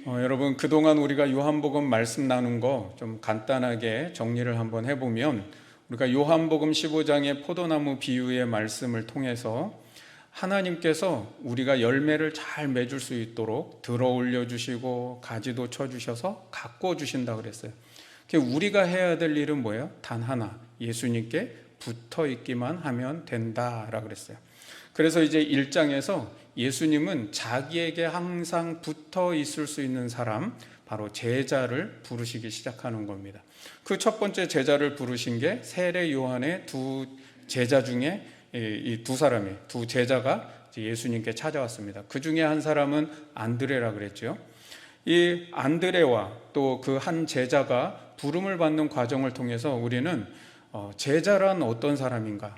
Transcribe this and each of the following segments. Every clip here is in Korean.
여러분, 그동안 우리가 요한복음 말씀 나눈 거 좀 간단하게 정리를 한번 해보면, 우리가 요한복음 15장의 포도나무 비유의 말씀을 통해서 하나님께서 우리가 열매를 잘 맺을 수 있도록 들어 올려 주시고 가지도 쳐 주셔서 가꿔 주신다 그랬어요. 우리가 해야 될 일은 뭐예요? 단 하나, 예수님께 붙어 있기만 하면 된다라 그랬어요. 그래서 이제 1장에서 예수님은 자기에게 항상 붙어 있을 수 있는 사람, 바로 제자를 부르시기 시작하는 겁니다. 그 첫 번째 제자를 부르신 게 세례 요한의 두 제자 중에 이 두 사람이, 두 제자가 예수님께 찾아왔습니다. 그 중에 한 사람은 안드레라 그랬죠. 이 안드레와 또 그 한 제자가 부름을 받는 과정을 통해서 우리는 제자란 어떤 사람인가,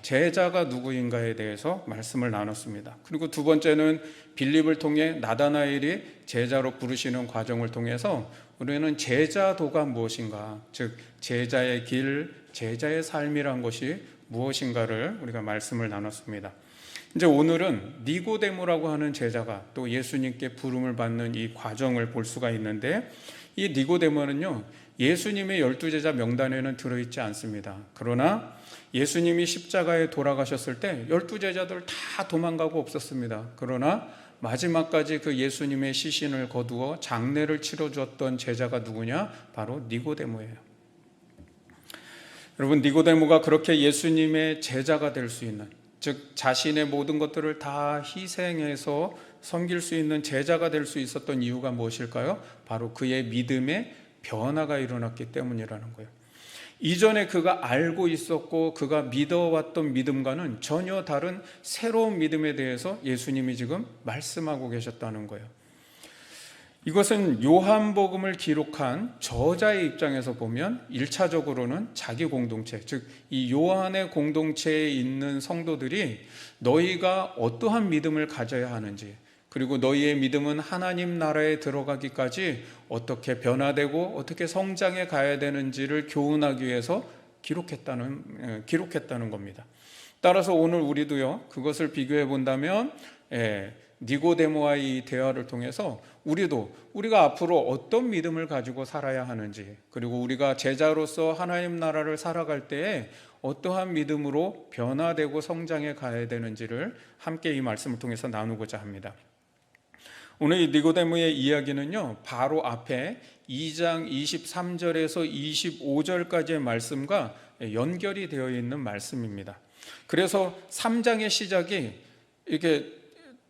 제자가 누구인가에 대해서 말씀을 나눴습니다. 그리고 두 번째는 빌립을 통해 나다나엘이 제자로 부르시는 과정을 통해서 우리는 제자도가 무엇인가, 즉 제자의 길, 제자의 삶이란 것이 무엇인가를 우리가 말씀을 나눴습니다. 이제 오늘은 니고데모라고 하는 제자가 또 예수님께 부름을 받는 이 과정을 볼 수가 있는데, 이 니고데모는요, 예수님의 12제자 명단에는 들어있지 않습니다. 그러나 예수님이 십자가에 돌아가셨을 때 12제자들 다 도망가고 없었습니다. 그러나 마지막까지 그 예수님의 시신을 거두어 장례를 치러주었던 제자가 누구냐? 바로 니고데모예요. 여러분, 니고데모가 그렇게 예수님의 제자가 될 수 있는, 즉 자신의 모든 것들을 다 희생해서 섬길 수 있는 제자가 될 수 있었던 이유가 무엇일까요? 바로 그의 믿음에 변화가 일어났기 때문이라는 거예요. 이전에 그가 알고 있었고 그가 믿어왔던 믿음과는 전혀 다른 새로운 믿음에 대해서 예수님이 지금 말씀하고 계셨다는 거예요. 이것은 요한복음을 기록한 저자의 입장에서 보면 1차적으로는 자기 공동체, 즉 이 요한의 공동체에 있는 성도들이 너희가 어떠한 믿음을 가져야 하는지, 그리고 너희의 믿음은 하나님 나라에 들어가기까지 어떻게 변화되고 어떻게 성장해 가야 되는지를 교훈하기 위해서 기록했다는 겁니다. 따라서 오늘 우리도요, 그것을 비교해 본다면 니고데모와의 이 대화를 통해서 우리가 앞으로 어떤 믿음을 가지고 살아야 하는지, 그리고 우리가 제자로서 하나님 나라를 살아갈 때에 어떠한 믿음으로 변화되고 성장해 가야 되는지를 함께 이 말씀을 통해서 나누고자 합니다. 오늘 이 니고데모의 이야기는요, 바로 앞에 2장 23절에서 25절까지의 말씀과 연결이 되어 있는 말씀입니다. 그래서 3장의 시작이 이렇게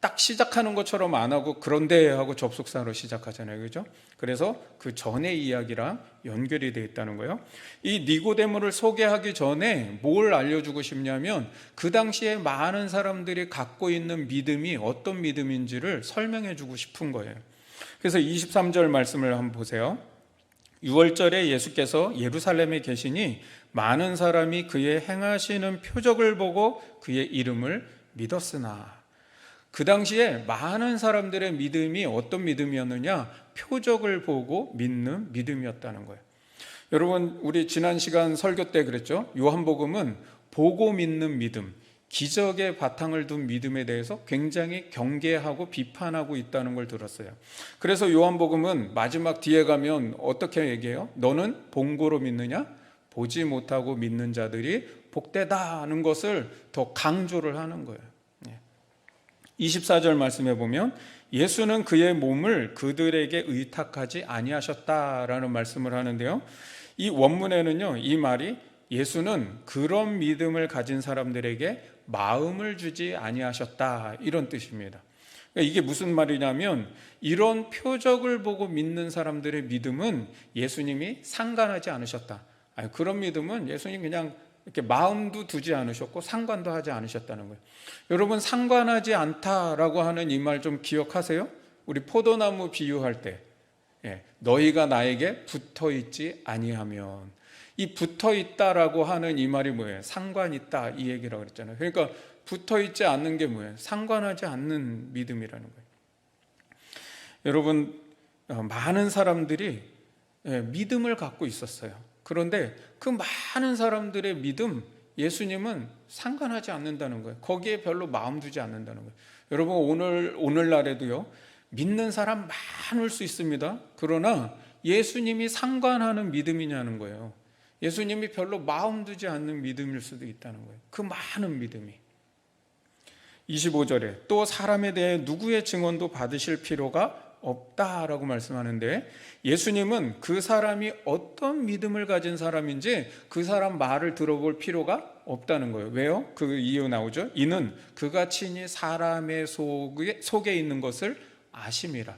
딱 시작하는 것처럼 안 하고 그런데 하고 접속사로 시작하잖아요, 그죠? 그래서 그 전의 이야기랑 연결이 되어 있다는 거예요. 이 니고데모를 소개하기 전에 뭘 알려주고 싶냐면, 그 당시에 많은 사람들이 갖고 있는 믿음이 어떤 믿음인지를 설명해 주고 싶은 거예요. 그래서 23절 말씀을 한번 보세요. 6월절에 예수께서 예루살렘에 계시니 많은 사람이 그의 행하시는 표적을 보고 그의 이름을 믿었으나. 그 당시에 많은 사람들의 믿음이 어떤 믿음이었느냐? 표적을 보고 믿는 믿음이었다는 거예요. 여러분, 우리 지난 시간 설교 때 그랬죠? 요한복음은 보고 믿는 믿음, 기적의 바탕을 둔 믿음에 대해서 굉장히 경계하고 비판하고 있다는 걸 들었어요. 그래서 요한복음은 마지막 뒤에 가면 어떻게 얘기해요? 너는 본고로 믿느냐? 보지 못하고 믿는 자들이 복되다는 것을 더 강조를 하는 거예요. 24절 말씀해 보면 예수는 그의 몸을 그들에게 의탁하지 아니하셨다라는 말씀을 하는데요, 이 원문에는요, 이 말이 예수는 그런 믿음을 가진 사람들에게 마음을 주지 아니하셨다, 이런 뜻입니다. 그러니까 이게 무슨 말이냐면, 이런 표적을 보고 믿는 사람들의 믿음은 예수님이 상관하지 않으셨다. 그런 믿음은 예수님 그냥 이렇게 마음도 두지 않으셨고 상관도 하지 않으셨다는 거예요. 여러분, 상관하지 않다라고 하는 이 말 좀 기억하세요? 우리 포도나무 비유할 때 너희가 나에게 붙어있지 아니하면, 이 붙어있다라고 하는 이 말이 뭐예요? 상관있다, 이 얘기라고 그랬잖아요. 그러니까 붙어있지 않는 게 뭐예요? 상관하지 않는 믿음이라는 거예요. 여러분, 많은 사람들이 믿음을 갖고 있었어요. 그런데 그 많은 사람들의 믿음, 예수님은 상관하지 않는다는 거예요. 거기에 별로 마음 두지 않는다는 거예요. 여러분, 오늘날에도요, 믿는 사람 많을 수 있습니다. 그러나 예수님이 상관하는 믿음이냐는 거예요. 예수님이 별로 마음 두지 않는 믿음일 수도 있다는 거예요. 그 많은 믿음이. 25절에 또 사람에 대해 누구의 증언도 받으실 필요가 없다라고 말씀하는데, 예수님은 그 사람이 어떤 믿음을 가진 사람인지 그 사람 말을 들어볼 필요가 없다는 거예요. 왜요? 그 이유 나오죠. 이는 그가 친히 사람의 속에 있는 것을 아심이라.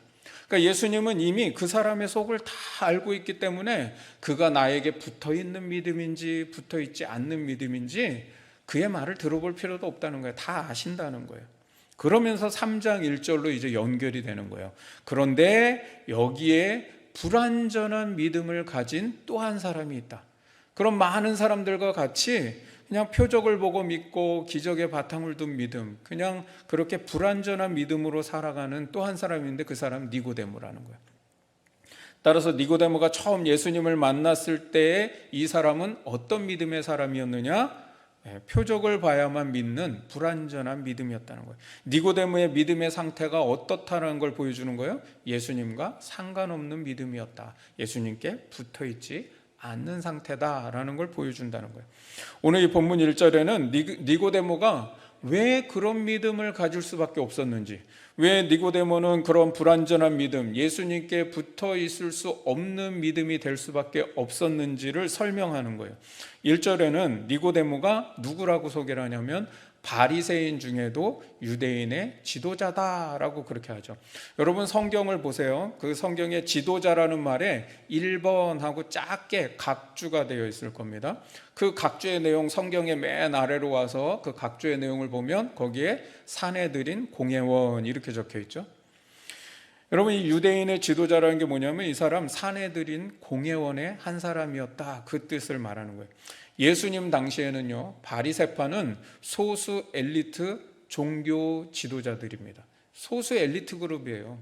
그러니까 예수님은 이미 그 사람의 속을 다 알고 있기 때문에 그가 나에게 붙어있는 믿음인지 붙어있지 않는 믿음인지 그의 말을 들어볼 필요도 없다는 거예요. 다 아신다는 거예요. 그러면서 3장 1절로 이제 연결이 되는 거예요. 그런데 여기에 불완전한 믿음을 가진 또 한 사람이 있다. 그럼 많은 사람들과 같이 그냥 표적을 보고 믿고 기적에 바탕을 둔 믿음, 그냥 그렇게 불완전한 믿음으로 살아가는 또 한 사람인데 그 사람은 니고데모라는 거예요. 따라서 니고데모가 처음 예수님을 만났을 때 이 사람은 어떤 믿음의 사람이었느냐? 표적을 봐야만 믿는 불완전한 믿음이었다는 거예요. 니고데모의 믿음의 상태가 어떻다는 걸 보여주는 거예요. 예수님과 상관없는 믿음이었다. 예수님께 붙어있지 않는 상태다라는 걸 보여준다는 거예요. 오늘 이 본문 1절에는 니고데모가 왜 그런 믿음을 가질 수밖에 없었는지, 왜 니고데모는 그런 불완전한 믿음, 예수님께 붙어 있을 수 없는 믿음이 될 수밖에 없었는지를 설명하는 거예요. 1절에는 니고데모가 누구라고 소개를 하냐면 바리새인 중에도 유대인의 지도자다라고 그렇게 하죠. 여러분 성경을 보세요. 그 성경의 지도자라는 말에 1번하고 작게 각주가 되어 있을 겁니다. 그 각주의 내용 성경의 맨 아래로 와서 그 각주의 내용을 보면 거기에 사내들인 공회원 이렇게 적혀 있죠. 여러분 이 유대인의 지도자라는 게 뭐냐면 이 사람 사내들인 공회원의 한 사람이었다, 그 뜻을 말하는 거예요. 예수님 당시에는요, 바리새파는 소수 엘리트 종교 지도자들입니다. 소수 엘리트 그룹이에요.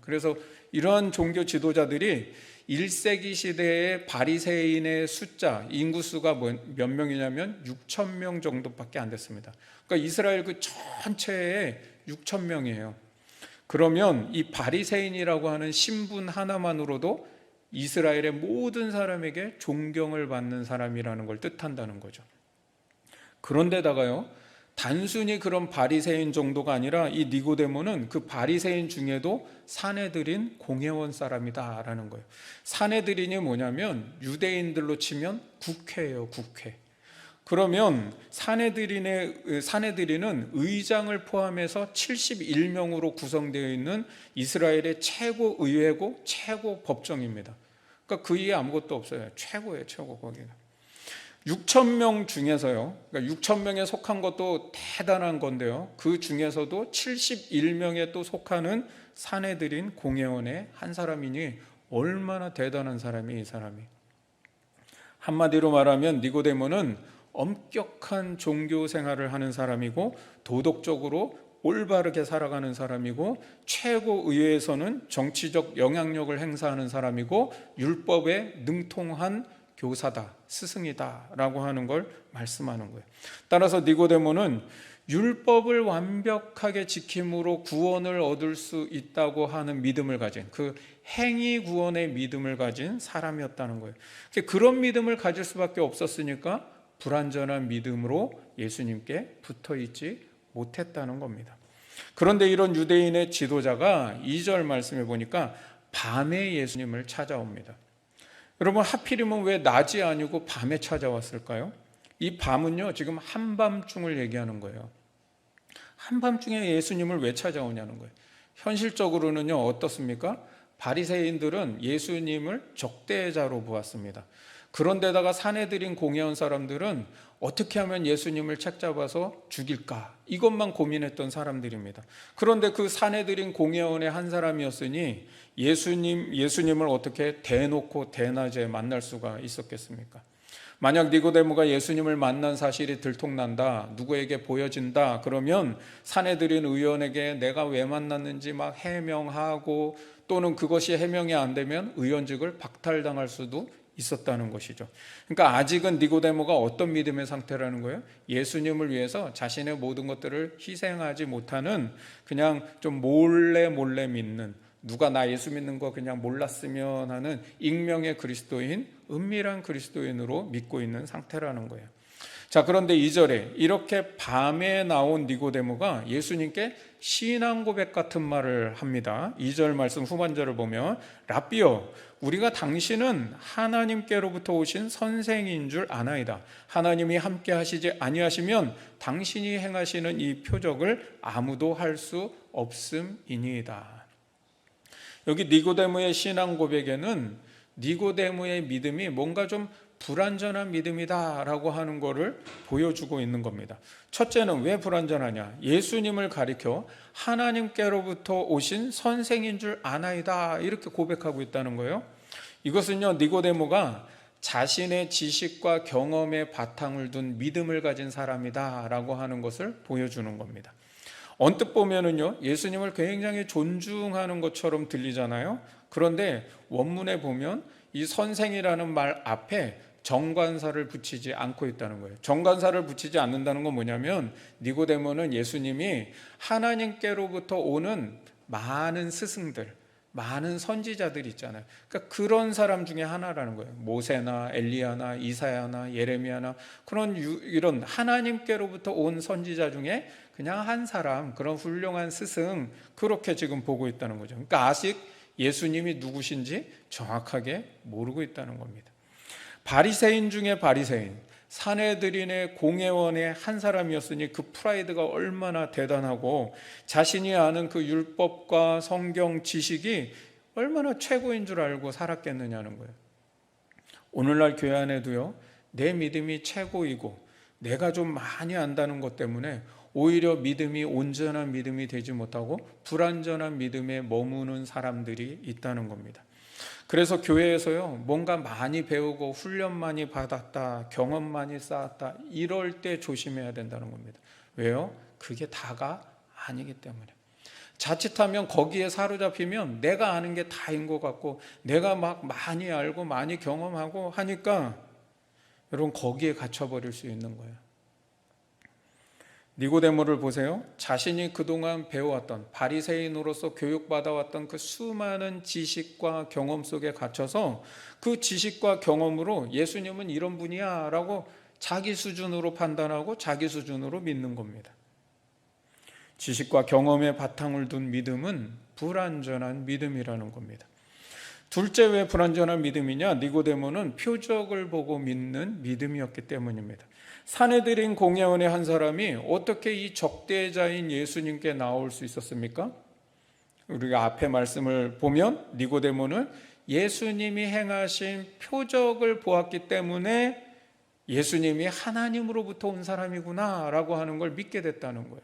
그래서 이런 종교 지도자들이 1세기 시대의 바리새인의 숫자, 인구수가 몇 명이냐면 6천 명 정도밖에 안 됐습니다. 그러니까 이스라엘 그 전체에 6천 명이에요. 그러면 이 바리새인이라고 하는 신분 하나만으로도 이스라엘의 모든 사람에게 존경을 받는 사람이라는 걸 뜻한다는 거죠. 그런데다가요, 단순히 그런 바리새인 정도가 아니라 이 니고데모는 그 바리새인 중에도 사내들인 공회원 사람이다라는 거예요. 사내들인이 뭐냐면 유대인들로 치면 국회예요, 국회. 그러면 사내들인은 의장을 포함해서 71명으로 구성되어 있는 이스라엘의 최고 의회고 최고 법정입니다. 그러니까 그 위에 아무것도 없어요. 최고예요, 최고. 거기가 6천 명 중에서요, 그러니까 6천 명에 속한 것도 대단한 건데요, 그 중에서도 71명에 또 속하는 사내들인 공회원의 한 사람이니 얼마나 대단한 사람이 이 사람이. 한마디로 말하면 니고데모는 엄격한 종교 생활을 하는 사람이고 도덕적으로 올바르게 살아가는 사람이고 최고의회에서는 정치적 영향력을 행사하는 사람이고 율법에 능통한 교사다, 스승이다 라고 하는 걸 말씀하는 거예요. 따라서 니고데모는 율법을 완벽하게 지킴으로 구원을 얻을 수 있다고 하는 믿음을 가진, 그 행위 구원의 믿음을 가진 사람이었다는 거예요. 그런 믿음을 가질 수밖에 없었으니까 불완전한 믿음으로 예수님께 붙어있지 못했다는 겁니다. 그런데 이런 유대인의 지도자가 2절 말씀해 보니까 밤에 예수님을 찾아옵니다. 여러분 하필이면 왜 낮이 아니고 밤에 찾아왔을까요? 이 밤은요, 지금 한밤중을 얘기하는 거예요. 한밤중에 예수님을 왜 찾아오냐는 거예요. 현실적으로는요, 어떻습니까? 바리새인들은 예수님을 적대자로 보았습니다. 그런데다가 사내들인 공회원 사람들은 어떻게 하면 예수님을 책잡아서 죽일까, 이것만 고민했던 사람들입니다. 그런데 그 사내들인 공회원의 한 사람이었으니 예수님을 어떻게 대놓고 대낮에 만날 수가 있었겠습니까? 만약 니고데모가 예수님을 만난 사실이 들통난다, 누구에게 보여진다, 그러면 사내들인 의원에게 내가 왜 만났는지 막 해명하고, 또는 그것이 해명이 안 되면 의원직을 박탈당할 수도 있었다는 것이죠. 그러니까 아직은 니고데모가 어떤 믿음의 상태라는 거예요? 예수님을 위해서 자신의 모든 것들을 희생하지 못하는, 그냥 좀 몰래 믿는, 누가 나 예수 믿는 거 그냥 몰랐으면 하는 익명의 그리스도인, 은밀한 그리스도인으로 믿고 있는 상태라는 거예요. 자, 그런데 2절에 이렇게 밤에 나온 니고데모가 예수님께 신앙 고백 같은 말을 합니다. 2절 말씀 후반절을 보면, 랍비여, 우리가 당신은 하나님께로부터 오신 선생인 줄 아나이다. 하나님이 함께 하시지 아니하시면 당신이 행하시는 이 표적을 아무도 할 수 없음이니이다. 여기 니고데모의 신앙 고백에는 니고데모의 믿음이 뭔가 좀 불완전한 믿음이다라고 하는 것을 보여주고 있는 겁니다. 첫째는 왜 불완전하냐? 예수님을 가리켜 하나님께로부터 오신 선생인 줄 아나이다, 이렇게 고백하고 있다는 거예요. 이것은요, 니고데모가 자신의 지식과 경험에 바탕을 둔 믿음을 가진 사람이다라고 하는 것을 보여주는 겁니다. 언뜻 보면은요, 예수님을 굉장히 존중하는 것처럼 들리잖아요. 그런데 원문에 보면 이 선생이라는 말 앞에 정관사를 붙이지 않고 있다는 거예요. 정관사를 붙이지 않는다는 건 뭐냐면, 니고데모는 예수님이 하나님께로부터 오는 많은 스승들, 많은 선지자들이 있잖아요. 그러니까 그런 사람 중에 하나라는 거예요. 모세나 엘리야나 이사야나 예레미야나 그런 이런 하나님께로부터 온 선지자 중에 그냥 한 사람, 그런 훌륭한 스승, 그렇게 지금 보고 있다는 거죠. 그러니까 아직 예수님이 누구신지 정확하게 모르고 있다는 겁니다. 바리새인 중에 바리새인, 산헤드린의 공회원의 한 사람이었으니 그 프라이드가 얼마나 대단하고 자신이 아는 그 율법과 성경 지식이 얼마나 최고인 줄 알고 살았겠느냐는 거예요. 오늘날 교회 안에도요, 내 믿음이 최고이고 내가 좀 많이 안다는 것 때문에 오히려 믿음이 온전한 믿음이 되지 못하고 불완전한 믿음에 머무는 사람들이 있다는 겁니다. 그래서 교회에서요, 뭔가 많이 배우고 훈련 많이 받았다, 경험 많이 쌓았다, 이럴 때 조심해야 된다는 겁니다. 왜요? 그게 다가 아니기 때문에. 자칫하면 거기에 사로잡히면 내가 아는 게 다인 것 같고 내가 막 많이 알고 많이 경험하고 하니까 여러분 거기에 갇혀버릴 수 있는 거예요. 니고데모를 보세요. 자신이 그동안 배워왔던, 바리새인으로서 교육받아왔던 그 수많은 지식과 경험 속에 갇혀서 그 지식과 경험으로 예수님은 이런 분이야 라고 자기 수준으로 판단하고 자기 수준으로 믿는 겁니다. 지식과 경험에 바탕을 둔 믿음은 불완전한 믿음이라는 겁니다. 둘째, 왜 불완전한 믿음이냐? 니고데모는 표적을 보고 믿는 믿음이었기 때문입니다. 산헤드린 공회원의 한 사람이 어떻게 이 적대자인 예수님께 나올 수 있었습니까? 우리가 앞에 말씀을 보면 니고데모는 예수님이 행하신 표적을 보았기 때문에 예수님이 하나님으로부터 온 사람이구나 라고 하는 걸 믿게 됐다는 거예요.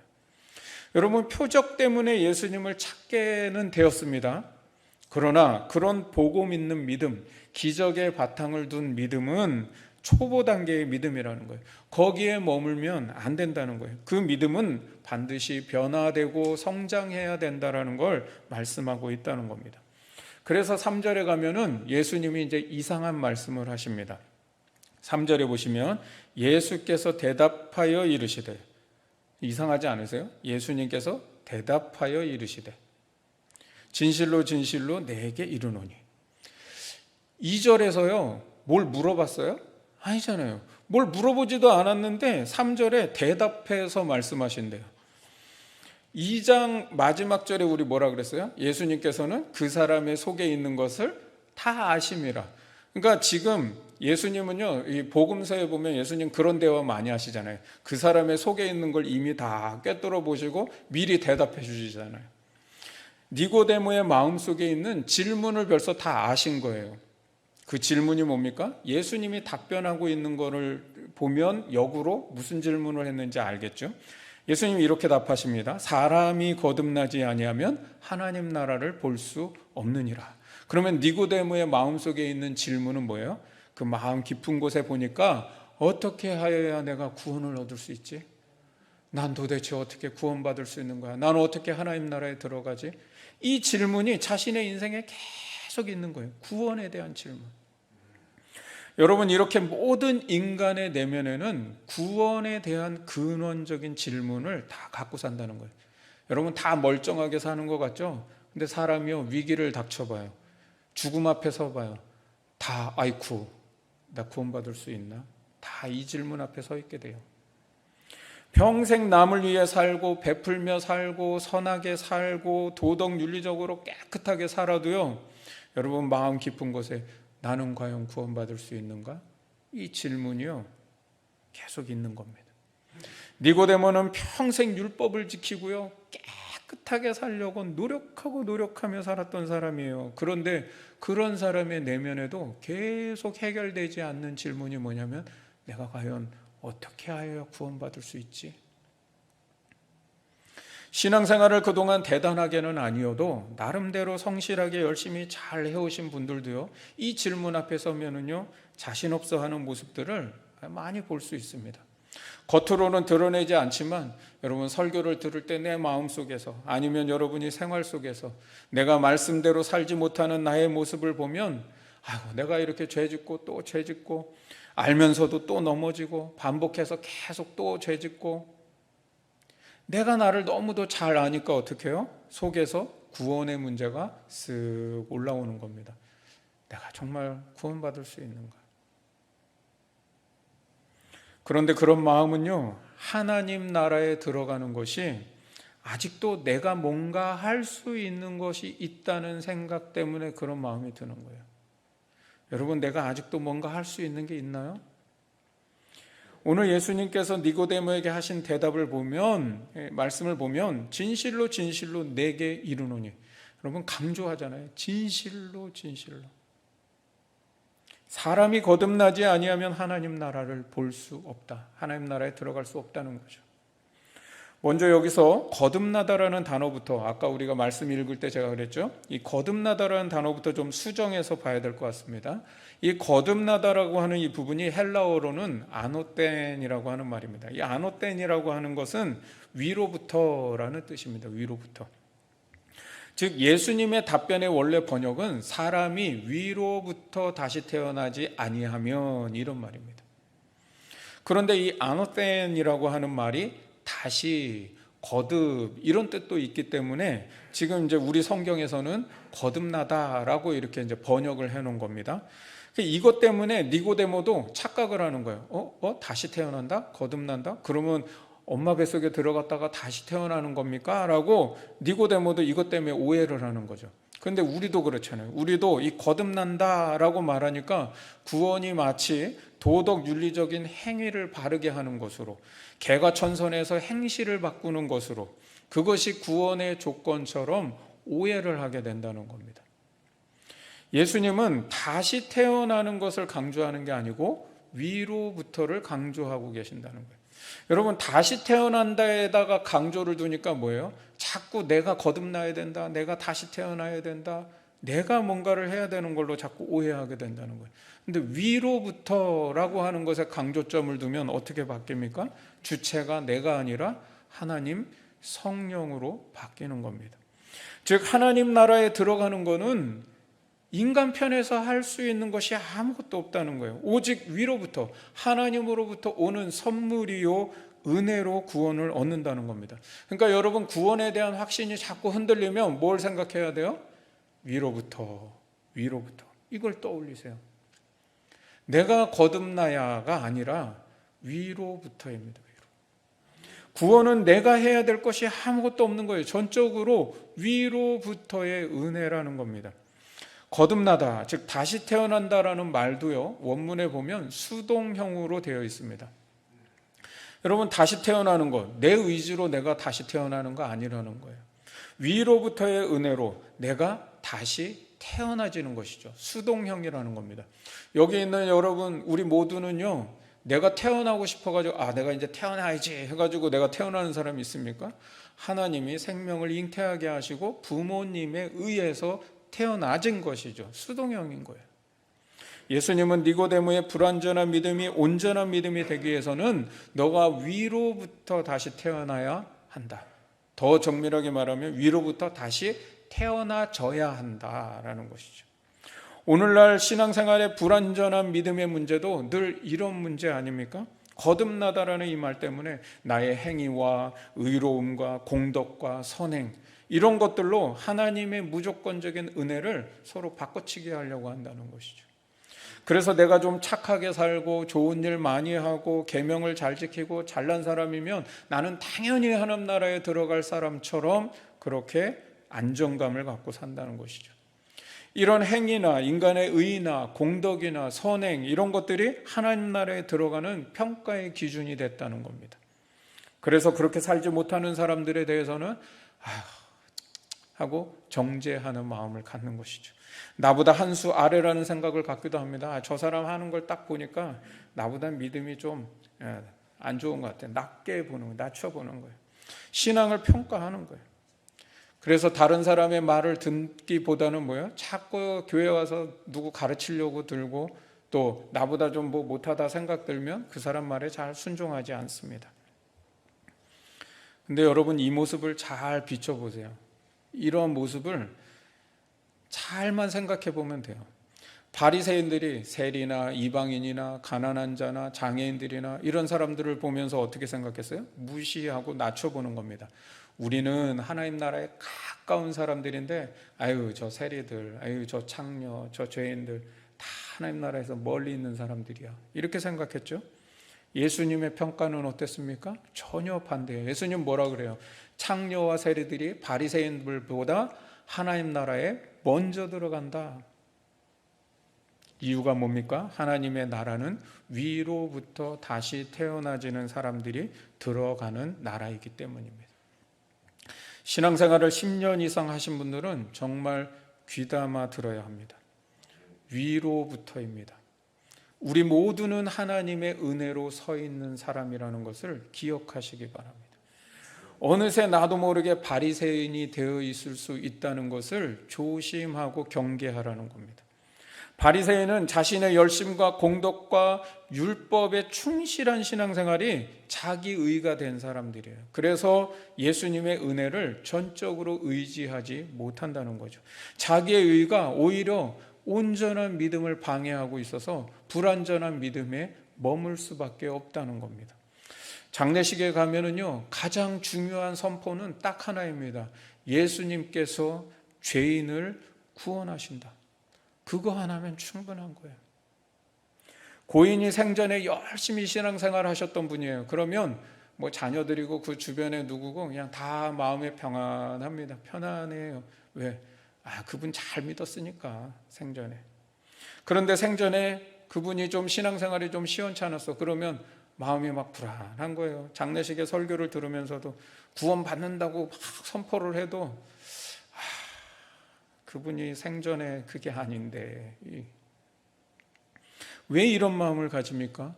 여러분, 표적 때문에 예수님을 찾게는 되었습니다. 그러나 그런 보고 믿는 믿음, 기적의 바탕을 둔 믿음은 초보 단계의 믿음이라는 거예요. 거기에 머물면 안 된다는 거예요. 그 믿음은 반드시 변화되고 성장해야 된다는 걸 말씀하고 있다는 겁니다. 그래서 3절에 가면은 예수님이 이제 이상한 말씀을 하십니다. 3절에 보시면 예수께서 대답하여 이르시되, 이상하지 않으세요? 예수님께서 대답하여 이르시되 진실로 진실로 내게 이르노니. 2절에서요 뭘 물어봤어요? 아니잖아요. 뭘 물어보지도 않았는데 3절에 대답해서 말씀하신대요. 2장 마지막 절에 우리 뭐라 그랬어요? 예수님께서는 그 사람의 속에 있는 것을 다 아심이라. 그러니까 지금 예수님은요, 이 복음서에 보면 예수님 그런 대화 많이 하시잖아요. 그 사람의 속에 있는 걸 이미 다 꿰뚫어 보시고 미리 대답해 주시잖아요. 니고데모의 마음속에 있는 질문을 벌써 다 아신 거예요. 그 질문이 뭡니까? 예수님이 답변하고 있는 거를 보면 역으로 무슨 질문을 했는지 알겠죠? 예수님이 이렇게 답하십니다. 사람이 거듭나지 아니하면 하나님 나라를 볼 수 없느니라. 그러면 니고데모의 마음속에 있는 질문은 뭐예요? 그 마음 깊은 곳에 보니까 어떻게 하여야 내가 구원을 얻을 수 있지? 난 도대체 어떻게 구원받을 수 있는 거야? 난 어떻게 하나님 나라에 들어가지? 이 질문이 자신의 인생에 계속 있는 거예요. 구원에 대한 질문. 여러분, 이렇게 모든 인간의 내면에는 구원에 대한 근원적인 질문을 다 갖고 산다는 거예요. 여러분, 다 멀쩡하게 사는 것 같죠? 근데 사람이요, 위기를 닥쳐봐요. 죽음 앞에 서봐요. 다 아이쿠, 나 구원받을 수 있나? 다 이 질문 앞에 서 있게 돼요. 평생 남을 위해 살고 베풀며 살고 선하게 살고 도덕 윤리적으로 깨끗하게 살아도요, 여러분 마음 깊은 곳에 나는 과연 구원받을 수 있는가? 이 질문이요 계속 있는 겁니다. 니고데모는 평생 율법을 지키고요 깨끗하게 살려고 노력하며 살았던 사람이에요. 그런데 그런 사람의 내면에도 계속 해결되지 않는 질문이 뭐냐면, 내가 과연 어떻게 하여야 구원받을 수 있지? 신앙생활을 그동안 대단하게는 아니어도 나름대로 성실하게 열심히 잘 해오신 분들도요, 이 질문 앞에 서면은요 자신 없어 하는 모습들을 많이 볼 수 있습니다. 겉으로는 드러내지 않지만 여러분, 설교를 들을 때 내 마음속에서, 아니면 여러분이 생활 속에서 내가 말씀대로 살지 못하는 나의 모습을 보면, 아이고, 내가 이렇게 죄짓고 또 죄짓고, 알면서도 또 넘어지고, 반복해서 계속 또 죄짓고, 내가 나를 너무도 잘 아니까 어떻게 해요? 속에서 구원의 문제가 쓱 올라오는 겁니다. 내가 정말 구원받을 수 있는가? 그런데 그런 마음은요, 하나님 나라에 들어가는 것이 아직도 내가 뭔가 할 수 있는 것이 있다는 생각 때문에 그런 마음이 드는 거예요. 여러분, 내가 아직도 뭔가 할 수 있는 게 있나요? 오늘 예수님께서 니고데모에게 하신 대답을 보면, 말씀을 보면, 진실로 진실로 내게 이르노니, 여러분 강조하잖아요. 진실로 진실로. 사람이 거듭나지 아니하면 하나님 나라를 볼 수 없다. 하나님 나라에 들어갈 수 없다는 거죠. 먼저 여기서 거듭나다라는 단어부터, 아까 우리가 말씀 읽을 때 제가 그랬죠, 이 거듭나다라는 단어부터 좀 수정해서 봐야 될 것 같습니다. 이 거듭나다라고 하는 이 부분이 헬라어로는 아노텐이라고 하는 말입니다. 이 아노텐이라고 하는 것은 위로부터라는 뜻입니다. 위로부터. 즉 예수님의 답변의 원래 번역은 사람이 위로부터 다시 태어나지 아니하면, 이런 말입니다. 그런데 이 아노텐이라고 하는 말이 다시, 거듭, 이런 뜻도 있기 때문에 지금 이제 우리 성경에서는 거듭나다라고 이렇게 이제 번역을 해 놓은 겁니다. 이것 때문에 니고데모도 착각을 하는 거예요. 다시 태어난다? 거듭난다? 그러면 엄마 뱃속에 들어갔다가 다시 태어나는 겁니까? 라고 니고데모도 이것 때문에 오해를 하는 거죠. 그런데 우리도 그렇잖아요. 우리도 이 거듭난다라고 말하니까 구원이 마치 도덕 윤리적인 행위를 바르게 하는 것으로, 개과천선에서 행실을 바꾸는 것으로, 그것이 구원의 조건처럼 오해를 하게 된다는 겁니다. 예수님은 다시 태어나는 것을 강조하는 게 아니고 위로부터를 강조하고 계신다는 거예요. 여러분, 다시 태어난다에다가 강조를 두니까 뭐예요? 자꾸 내가 거듭나야 된다, 내가 다시 태어나야 된다, 내가 뭔가를 해야 되는 걸로 자꾸 오해하게 된다는 거예요. 근데 위로부터라고 하는 것에 강조점을 두면 어떻게 바뀝니까? 주체가 내가 아니라 하나님 성령으로 바뀌는 겁니다. 즉 하나님 나라에 들어가는 거는 인간 편에서 할 수 있는 것이 아무것도 없다는 거예요. 오직 위로부터, 하나님으로부터 오는 선물이요 은혜로 구원을 얻는다는 겁니다. 그러니까 여러분, 구원에 대한 확신이 자꾸 흔들리면 뭘 생각해야 돼요? 위로부터 이걸 떠올리세요. 내가 거듭나야가 아니라 위로부터입니다. 구원은 내가 해야 될 것이 아무것도 없는 거예요. 전적으로 위로부터의 은혜라는 겁니다. 거듭나다, 즉 다시 태어난다라는 말도요, 원문에 보면 수동형으로 되어 있습니다. 여러분, 다시 태어나는 것, 내 의지로 내가 다시 태어나는 거 아니라는 거예요. 위로부터의 은혜로 내가 다시 태어나지는 것이죠. 수동형이라는 겁니다. 여기 있는 여러분, 우리 모두는요, 내가 태어나고 싶어가지고 내가 이제 태어나야지 해가지고 내가 태어나는 사람이 있습니까? 하나님이 생명을 잉태하게 하시고 부모님에 의해서 태어나진 것이죠. 수동형인 거예요. 예수님은 니고데모의 불완전한 믿음이 온전한 믿음이 되기 위해서는 너가 위로부터 다시 태어나야 한다. 더 정밀하게 말하면 위로부터 다시 태어나져야 한다라는 것이죠. 오늘날 신앙생활의 불완전한 믿음의 문제도 늘 이런 문제 아닙니까? 거듭나다라는 이 말 때문에 나의 행위와 의로움과 공덕과 선행, 이런 것들로 하나님의 무조건적인 은혜를 서로 바꿔치기 하려고 한다는 것이죠. 그래서 내가 좀 착하게 살고 좋은 일 많이 하고 계명을 잘 지키고 잘난 사람이면 나는 당연히 하나님 나라에 들어갈 사람처럼 그렇게 안정감을 갖고 산다는 것이죠. 이런 행위나 인간의 의나 공덕이나 선행, 이런 것들이 하나님 나라에 들어가는 평가의 기준이 됐다는 겁니다. 그래서 그렇게 살지 못하는 사람들에 대해서는 하고 정죄하는 마음을 갖는 것이죠. 나보다 한 수 아래라는 생각을 갖기도 합니다. 저 사람 하는 걸 딱 보니까 나보다 믿음이 좀 안 좋은 것 같아요. 낮게 보는 거예요. 낮춰보는 거예요. 신앙을 평가하는 거예요. 그래서 다른 사람의 말을 듣기보다는 뭐예요? 자꾸 교회 와서 누구 가르치려고 들고 또 나보다 좀 뭐 못하다 생각 들면 그 사람 말에 잘 순종하지 않습니다. 근데 여러분, 이 모습을 잘 비춰보세요. 이런 모습을 잘만 생각해 보면 돼요. 바리새인들이 세리나 이방인이나 가난한 자나 장애인들이나 이런 사람들을 보면서 어떻게 생각했어요? 무시하고 낮춰보는 겁니다. 우리는 하나님 나라에 가까운 사람들인데 아유 저 세리들, 아유 저 창녀, 저 죄인들 다 하나님 나라에서 멀리 있는 사람들이야, 이렇게 생각했죠. 예수님의 평가는 어땠습니까? 전혀 반대예요. 예수님 뭐라 그래요? 창녀와 세리들이 바리새인들보다 하나님 나라에 먼저 들어간다. 이유가 뭡니까? 하나님의 나라는 위로부터 다시 태어나지는 사람들이 들어가는 나라이기 때문입니다. 신앙생활을 10년 이상 하신 분들은 정말 귀담아 들어야 합니다. 위로부터입니다. 우리 모두는 하나님의 은혜로 서 있는 사람이라는 것을 기억하시기 바랍니다. 어느새 나도 모르게 바리새인이 되어 있을 수 있다는 것을 조심하고 경계하라는 겁니다. 바리새인은 자신의 열심과 공덕과 율법에 충실한 신앙생활이 자기의가 된 사람들이에요. 그래서 예수님의 은혜를 전적으로 의지하지 못한다는 거죠. 자기의 의가 오히려 온전한 믿음을 방해하고 있어서 불완전한 믿음에 머물 수밖에 없다는 겁니다. 장례식에 가면은요, 가장 중요한 선포는 딱 하나입니다. 예수님께서 죄인을 구원하신다. 그거 하나면 충분한 거예요. 고인이 생전에 열심히 신앙생활 하셨던 분이에요. 그러면 뭐 자녀들이고 그 주변에 누구고 그냥 다 마음에 평안합니다. 편안해요. 왜? 그분 잘 믿었으니까 생전에. 그런데 생전에 그분이 좀 신앙생활이 좀 시원찮았어. 그러면 마음이 막 불안한 거예요. 장례식에 설교를 들으면서도 구원 받는다고 막 선포를 해도 그분이 생전에 그게 아닌데. 왜 이런 마음을 가집니까?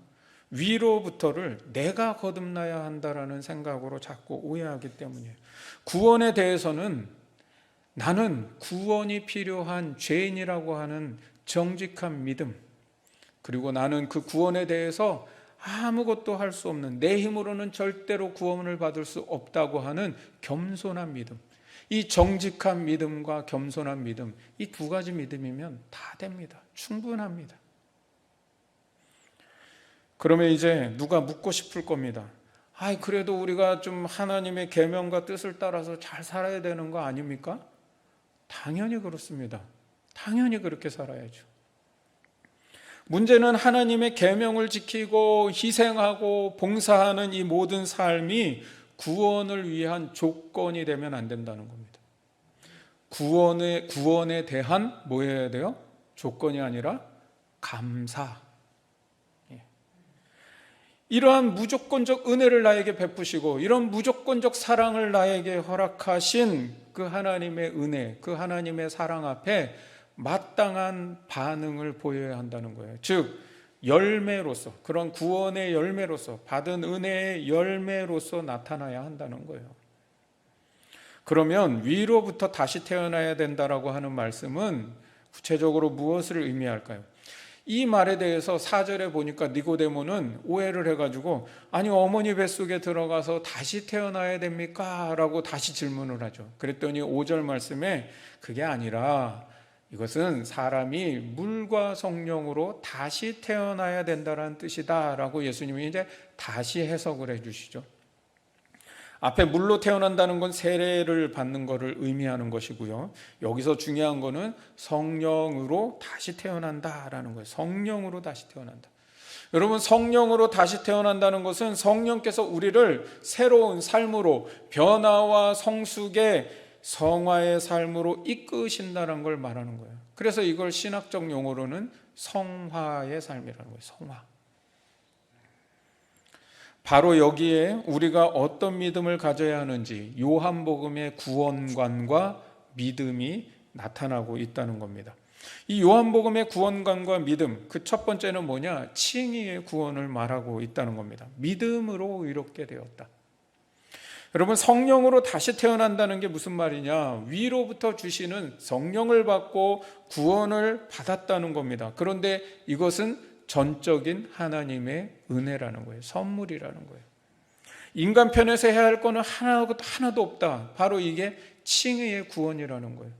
위로부터를 내가 거듭나야 한다라는 생각으로 자꾸 오해하기 때문이에요. 구원에 대해서는 나는 구원이 필요한 죄인이라고 하는 정직한 믿음, 그리고 나는 그 구원에 대해서 아무것도 할 수 없는, 내 힘으로는 절대로 구원을 받을 수 없다고 하는 겸손한 믿음, 이 정직한 믿음과 겸손한 믿음, 이 두 가지 믿음이면 다 됩니다. 충분합니다. 그러면 이제 누가 묻고 싶을 겁니다. 그래도 우리가 좀 하나님의 계명과 뜻을 따라서 잘 살아야 되는 거 아닙니까? 당연히 그렇습니다. 당연히 그렇게 살아야죠. 문제는 하나님의 계명을 지키고 희생하고 봉사하는 이 모든 삶이 구원을 위한 조건이 되면 안 된다는 겁니다. 구원에 대한 뭐 해야 돼요? 조건이 아니라 감사. 이러한 무조건적 은혜를 나에게 베푸시고 이런 무조건적 사랑을 나에게 허락하신 그 하나님의 은혜, 그 하나님의 사랑 앞에 마땅한 반응을 보여야 한다는 거예요. 즉 열매로서, 그런 구원의 열매로서, 받은 은혜의 열매로서 나타나야 한다는 거예요. 그러면 위로부터 다시 태어나야 된다라고 하는 말씀은 구체적으로 무엇을 의미할까요? 이 말에 대해서 4절에 보니까 니고데모는 오해를 해가지고 아니 어머니 뱃속에 들어가서 다시 태어나야 됩니까? 라고 다시 질문을 하죠. 그랬더니 5절 말씀에 그게 아니라 이것은 사람이 물과 성령으로 다시 태어나야 된다는 뜻이다라고 예수님이 이제 다시 해석을 해주시죠. 앞에 물로 태어난다는 건 세례를 받는 것을 의미하는 것이고요. 여기서 중요한 거는 성령으로 다시 태어난다라는 거예요. 성령으로 다시 태어난다. 여러분, 성령으로 다시 태어난다는 것은 성령께서 우리를 새로운 삶으로, 변화와 성숙의 성화의 삶으로 이끄신다는 걸 말하는 거예요. 그래서 이걸 신학적 용어로는 성화의 삶이라는 거예요. 성화. 바로 여기에 우리가 어떤 믿음을 가져야 하는지 요한복음의 구원관과 믿음이 나타나고 있다는 겁니다. 이 요한복음의 구원관과 믿음, 그 첫 번째는 뭐냐? 칭의의 구원을 말하고 있다는 겁니다. 믿음으로 의롭게 되었다. 여러분, 성령으로 다시 태어난다는 게 무슨 말이냐? 위로부터 주시는 성령을 받고 구원을 받았다는 겁니다. 그런데 이것은 전적인 하나님의 은혜라는 거예요. 선물이라는 거예요. 인간 편에서 해야 할 거는 하나도 없다. 바로 이게 칭의의 구원이라는 거예요.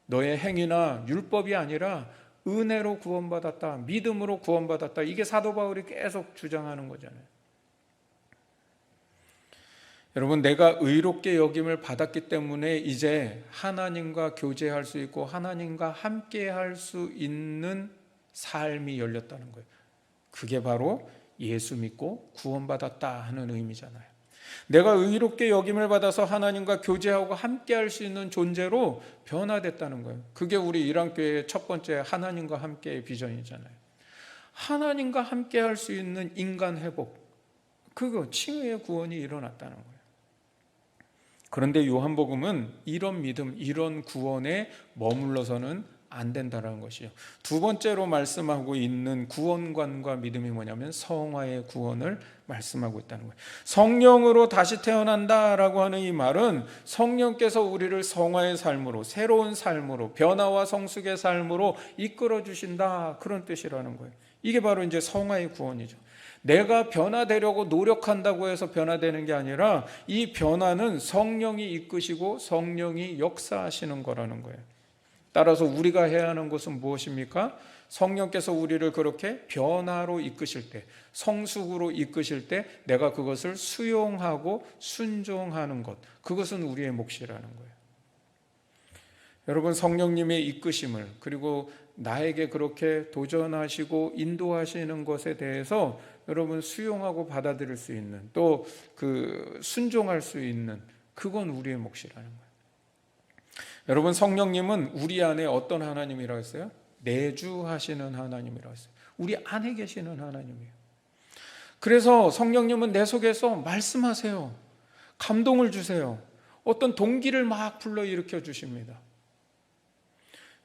너의 행위나 율법이 아니라 은혜로 구원받았다. 믿음으로 구원받았다. 이게 사도 바울이 계속 주장하는 거잖아요. 여러분, 내가 의롭게 여김을 받았기 때문에 이제 하나님과 교제할 수 있고 하나님과 함께 할 수 있는 삶이 열렸다는 거예요. 그게 바로 예수 믿고 구원받았다 하는 의미잖아요. 내가 의롭게 여김을 받아서 하나님과 교제하고 함께 할 수 있는 존재로 변화됐다는 거예요. 그게 우리 일안교회의 첫 번째 하나님과 함께의 비전이잖아요. 하나님과 함께 할 수 있는 인간 회복, 그거 칭의의 구원이 일어났다는 거예요. 그런데 요한복음은 이런 믿음, 이런 구원에 머물러서는 안 된다는 것이요. 두 번째로 말씀하고 있는 구원관과 믿음이 뭐냐면 성화의 구원을 말씀하고 있다는 거예요. 성령으로 다시 태어난다라고 하는 이 말은 성령께서 우리를 성화의 삶으로, 새로운 삶으로, 변화와 성숙의 삶으로 이끌어 주신다, 그런 뜻이라는 거예요. 이게 바로 이제 성화의 구원이죠. 내가 변화되려고 노력한다고 해서 변화되는 게 아니라 이 변화는 성령이 이끄시고 성령이 역사하시는 거라는 거예요. 따라서 우리가 해야 하는 것은 무엇입니까? 성령께서 우리를 그렇게 변화로 이끄실 때, 성숙으로 이끄실 때 내가 그것을 수용하고 순종하는 것, 그것은 우리의 몫이라는 거예요. 여러분, 성령님의 이끄심을, 그리고 나에게 그렇게 도전하시고 인도하시는 것에 대해서 여러분 수용하고 받아들일 수 있는, 또 순종할 수 있는, 그건 우리의 몫이라는 거예요. 여러분, 성령님은 우리 안에 어떤 하나님이라고 했어요? 내주하시는 하나님이라고 했어요. 우리 안에 계시는 하나님이에요. 그래서 성령님은 내 속에서 말씀하세요. 감동을 주세요. 어떤 동기를 막 불러일으켜 주십니다.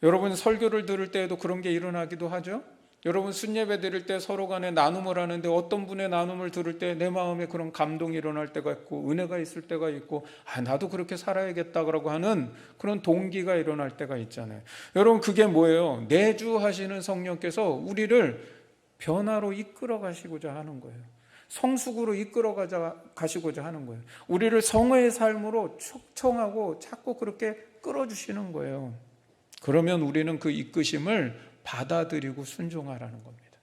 여러분, 설교를 들을 때에도 그런 게 일어나기도 하죠. 여러분, 순예배 드릴 때 서로 간에 나눔을 하는데 어떤 분의 나눔을 들을 때 내 마음에 그런 감동이 일어날 때가 있고 은혜가 있을 때가 있고, 나도 그렇게 살아야겠다고 하는 그런 동기가 일어날 때가 있잖아요. 여러분, 그게 뭐예요? 내주하시는 성령께서 우리를 변화로 이끌어 가시고자 하는 거예요. 성숙으로 이끌어 가시고자 하는 거예요. 우리를 성화의 삶으로 촉청하고 자꾸 그렇게 끌어주시는 거예요. 그러면 우리는 그 이끄심을 받아들이고 순종하라는 겁니다.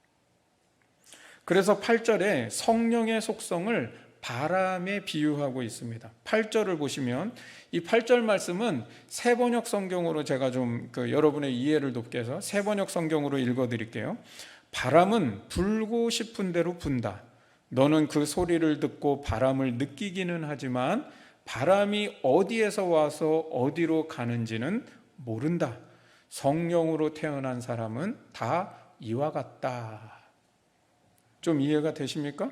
그래서 8절에 성령의 속성을 바람에 비유하고 있습니다. 8절을 보시면 이 8절 말씀은 세번역 성경으로 제가 좀 여러분의 이해를 돕기 위해서 세번역 성경으로 읽어드릴게요. 바람은 불고 싶은 대로 분다. 너는 그 소리를 듣고 바람을 느끼기는 하지만 바람이 어디에서 와서 어디로 가는지는 모른다. 성령으로 태어난 사람은 다 이와 같다. 좀 이해가 되십니까?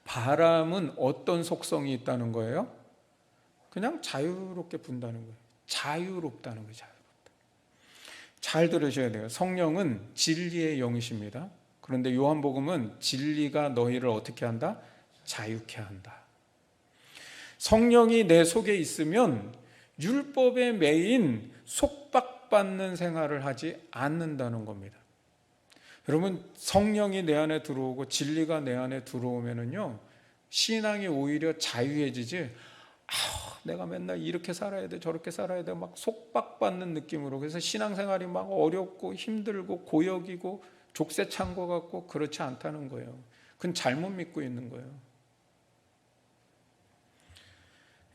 바람은 어떤 속성이 있다는 거예요? 그냥 자유롭게 분다는 거예요. 자유롭다는 거예요. 자유롭다. 잘 들으셔야 돼요. 성령은 진리의 영이십니다. 그런데 요한복음은 진리가 너희를 어떻게 한다? 자유케 한다. 성령이 내 속에 있으면 율법에 매인 속박받는 생활을 하지 않는다는 겁니다. 여러분, 성령이 내 안에 들어오고 진리가 내 안에 들어오면은요, 신앙이 오히려 자유해지지, 내가 맨날 이렇게 살아야 돼, 저렇게 살아야 돼, 막 속박받는 느낌으로. 그래서 신앙생활이 막 어렵고 힘들고 고역이고 족쇄찬 것 같고 그렇지 않다는 거예요. 그건 잘못 믿고 있는 거예요.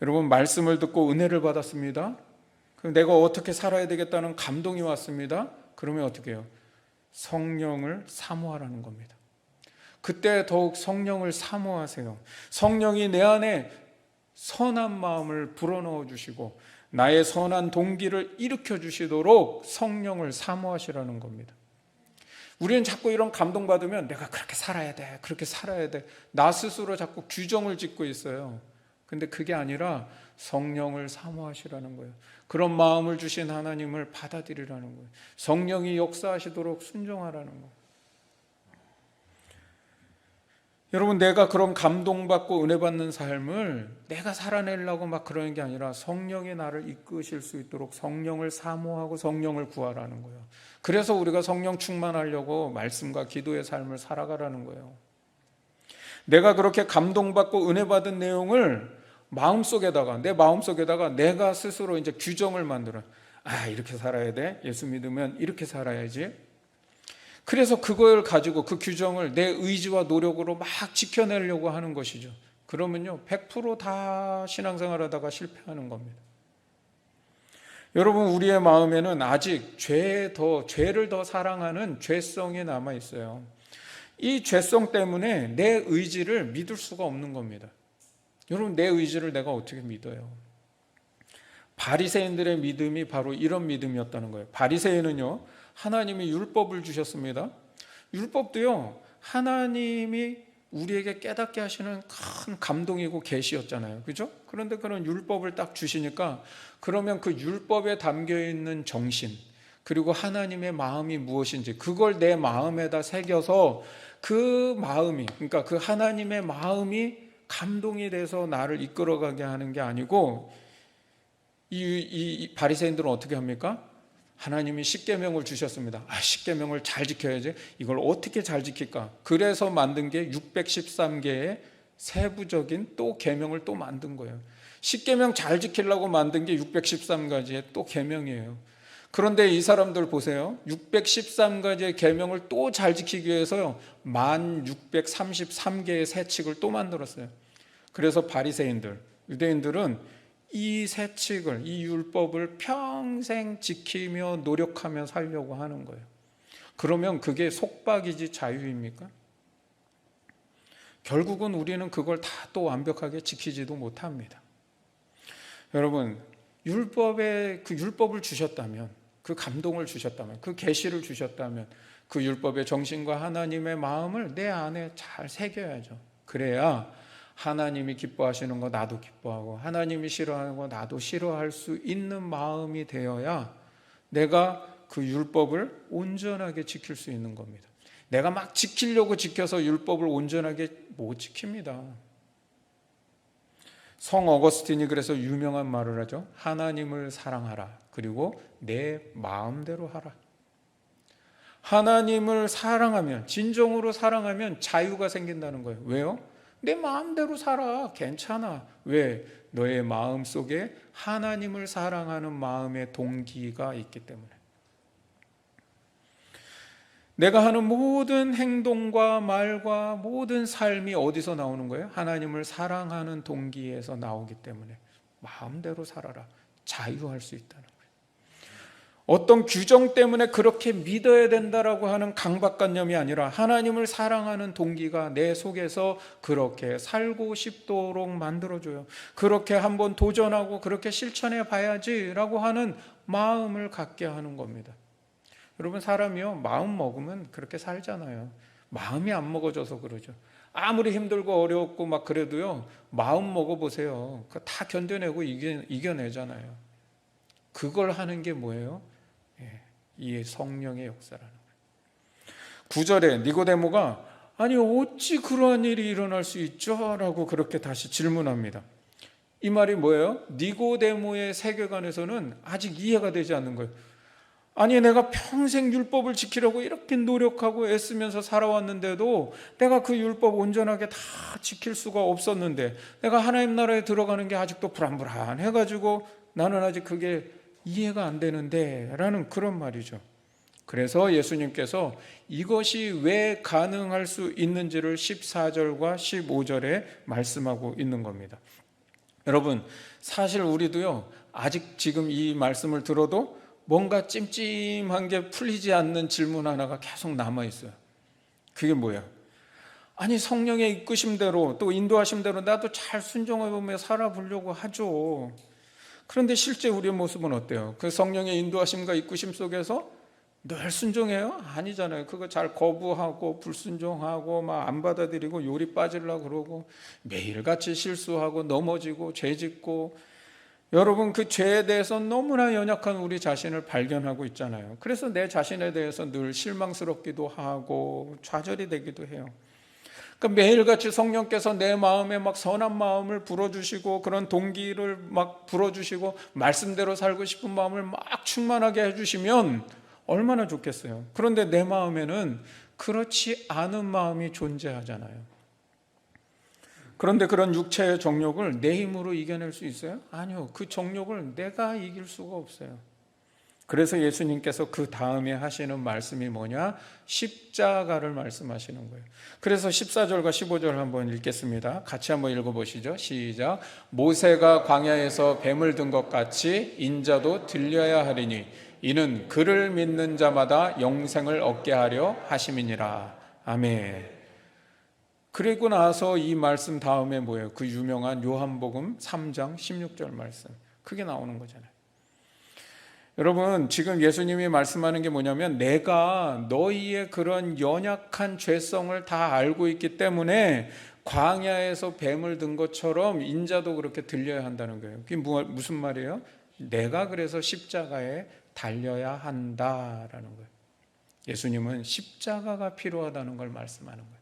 여러분, 말씀을 듣고 은혜를 받았습니다. 그럼 내가 어떻게 살아야 되겠다는 감동이 왔습니다. 그러면 어떻게 해요? 성령을 사모하라는 겁니다. 그때 더욱 성령을 사모하세요. 성령이 내 안에 선한 마음을 불어넣어 주시고 나의 선한 동기를 일으켜 주시도록 성령을 사모하시라는 겁니다. 우리는 자꾸 이런 감동받으면 내가 그렇게 살아야 돼, 그렇게 살아야 돼, 나 스스로 자꾸 규정을 짓고 있어요. 근데 그게 아니라 성령을 사모하시라는 거예요. 그런 마음을 주신 하나님을 받아들이라는 거예요. 성령이 역사하시도록 순종하라는 거예요. 여러분, 내가 그런 감동받고 은혜 받는 삶을 내가 살아내려고 막 그러는 게 아니라 성령이 나를 이끄실 수 있도록 성령을 사모하고 성령을 구하라는 거예요. 그래서 우리가 성령 충만하려고 말씀과 기도의 삶을 살아가라는 거예요. 내가 그렇게 감동받고 은혜 받은 내용을 내 마음속에다가 내가 스스로 이제 규정을 만들어. 이렇게 살아야 돼. 예수 믿으면 이렇게 살아야지. 그래서 그걸 가지고 그 규정을 내 의지와 노력으로 막 지켜내려고 하는 것이죠. 그러면요, 100% 신앙생활 하다가 실패하는 겁니다. 여러분, 우리의 마음에는 아직 죄를 더 사랑하는 죄성이 남아 있어요. 이 죄성 때문에 내 의지를 믿을 수가 없는 겁니다. 여러분, 내 의지를 내가 어떻게 믿어요? 바리새인들의 믿음이 바로 이런 믿음이었다는 거예요. 바리새인은요, 하나님이 율법을 주셨습니다. 율법도요, 하나님이 우리에게 깨닫게 하시는 큰 감동이고 계시였잖아요. 그죠? 그런데 그런 율법을 딱 주시니까 그러면 그 율법에 담겨 있는 정신, 그리고 하나님의 마음이 무엇인지 그걸 내 마음에다 새겨서 그 마음이, 그러니까 그 하나님의 마음이 감동이 돼서 나를 이끌어가게 하는 게 아니고, 이 바리새인들은 어떻게 합니까? 하나님이 십계명을 주셨습니다. 십계명을 잘 지켜야지. 이걸 어떻게 잘 지킬까? 그래서 만든 게 613개의 세부적인 또 계명을 또 만든 거예요. 십계명 잘 지키려고 만든 게 613가지의 또 계명이에요. 그런데 이 사람들 보세요. 613가지의 계명을 또 잘 지키기 위해서요, 1633개의 세칙을 또 만들었어요. 그래서 바리새인들, 유대인들은 이 세칙을, 이 율법을 평생 지키며 노력하며 살려고 하는 거예요. 그러면 그게 속박이지 자유입니까? 결국은 우리는 그걸 다 또 완벽하게 지키지도 못합니다. 여러분, 그 율법을 주셨다면, 그 감동을 주셨다면, 그 계시를 주셨다면 그 율법의 정신과 하나님의 마음을 내 안에 잘 새겨야죠. 그래야 하나님이 기뻐하시는 거 나도 기뻐하고 하나님이 싫어하는 거 나도 싫어할 수 있는 마음이 되어야 내가 그 율법을 온전하게 지킬 수 있는 겁니다. 내가 막 지키려고 지켜서 율법을 온전하게 못 지킵니다. 성 어거스틴이 그래서 유명한 말을 하죠. 하나님을 사랑하라. 그리고 내 마음대로 하라. 하나님을 사랑하면, 진정으로 사랑하면 자유가 생긴다는 거예요. 왜요? 내 마음대로 살아. 괜찮아. 왜? 너의 마음 속에 하나님을 사랑하는 마음의 동기가 있기 때문에. 내가 하는 모든 행동과 말과 모든 삶이 어디서 나오는 거예요? 하나님을 사랑하는 동기에서 나오기 때문에 마음대로 살아라. 자유할 수 있다는 거예요. 어떤 규정 때문에 그렇게 믿어야 된다라고 하는 강박관념이 아니라 하나님을 사랑하는 동기가 내 속에서 그렇게 살고 싶도록 만들어줘요. 그렇게 한번 도전하고 그렇게 실천해 봐야지라고 하는 마음을 갖게 하는 겁니다. 여러분, 사람이요, 마음 먹으면 그렇게 살잖아요. 마음이 안 먹어져서 그러죠. 아무리 힘들고 어렵고 막 그래도요, 마음 먹어보세요. 그거 다 견뎌내고 이겨내잖아요. 그걸 하는 게 뭐예요? 이 성령의 역사라는 거예요. 9절에 니고데모가 아니 어찌 그러한 일이 일어날 수 있죠? 라고 그렇게 다시 질문합니다. 이 말이 뭐예요? 니고데모의 세계관에서는 아직 이해가 되지 않는 거예요. 아니 내가 평생 율법을 지키려고 이렇게 노력하고 애쓰면서 살아왔는데도 내가 그 율법 온전하게 다 지킬 수가 없었는데, 내가 하나님 나라에 들어가는 게 아직도 불안불안해가지고 나는 아직 그게 이해가 안 되는데 라는 그런 말이죠. 그래서 예수님께서 이것이 왜 가능할 수 있는지를 14절과 15절에 말씀하고 있는 겁니다. 여러분, 사실 우리도요, 아직 지금 이 말씀을 들어도 뭔가 찜찜한 게 풀리지 않는 질문 하나가 계속 남아있어요. 그게 뭐야? 아니 성령의 이끄심대로 또 인도하심대로 나도 잘 순종해보며 살아보려고 하죠. 그런데 실제 우리의 모습은 어때요? 그 성령의 인도하심과 이끄심 속에서 늘 순종해요? 아니잖아요. 그거 잘 거부하고 불순종하고 막 안 받아들이고 요리 빠지려고 그러고 매일같이 실수하고 넘어지고 죄짓고, 여러분 그 죄에 대해서 너무나 연약한 우리 자신을 발견하고 있잖아요. 그래서 내 자신에 대해서 늘 실망스럽기도 하고 좌절이 되기도 해요. 그러니까 매일같이 성령께서 내 마음에 막 선한 마음을 불어주시고 그런 동기를 막 불어주시고 말씀대로 살고 싶은 마음을 막 충만하게 해주시면 얼마나 좋겠어요. 그런데 내 마음에는 그렇지 않은 마음이 존재하잖아요. 그런데 그런 육체의 정욕을 내 힘으로 이겨낼 수 있어요? 아니요. 그 정욕을 내가 이길 수가 없어요. 그래서 예수님께서 그 다음에 하시는 말씀이 뭐냐? 십자가를 말씀하시는 거예요. 그래서 14절과 15절 한번 읽겠습니다. 같이 한번 읽어보시죠. 시작. 모세가 광야에서 뱀을 든 것 같이 인자도 들려야 하리니 이는 그를 믿는 자마다 영생을 얻게 하려 하심이니라. 아멘. 그리고 나서 이 말씀 다음에 뭐예요? 그 유명한 요한복음 3장 16절 말씀. 그게 나오는 거잖아요. 여러분, 지금 예수님이 말씀하는 게 뭐냐면 내가 너희의 그런 연약한 죄성을 다 알고 있기 때문에 광야에서 뱀을 든 것처럼 인자도 그렇게 들려야 한다는 거예요. 그게 무슨 말이에요? 내가 그래서 십자가에 달려야 한다라는 거예요. 예수님은 십자가가 필요하다는 걸 말씀하는 거예요.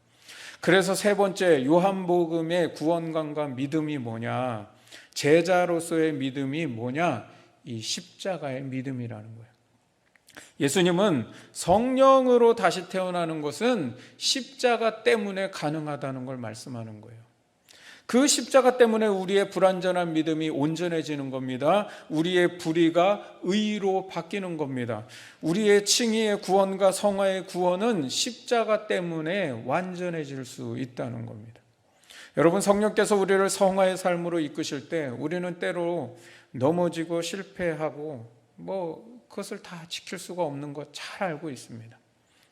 그래서 세 번째 요한복음의 구원관과 믿음이 뭐냐? 제자로서의 믿음이 뭐냐? 이 십자가의 믿음이라는 거예요. 예수님은 성령으로 다시 태어나는 것은 십자가 때문에 가능하다는 걸 말씀하는 거예요. 그 십자가 때문에 우리의 불완전한 믿음이 온전해지는 겁니다. 우리의 불의가 의로 바뀌는 겁니다. 우리의 칭의의 구원과 성화의 구원은 십자가 때문에 완전해질 수 있다는 겁니다. 여러분, 성령께서 우리를 성화의 삶으로 이끄실 때 우리는 때로 넘어지고 실패하고 그것을 다 지킬 수가 없는 것 잘 알고 있습니다.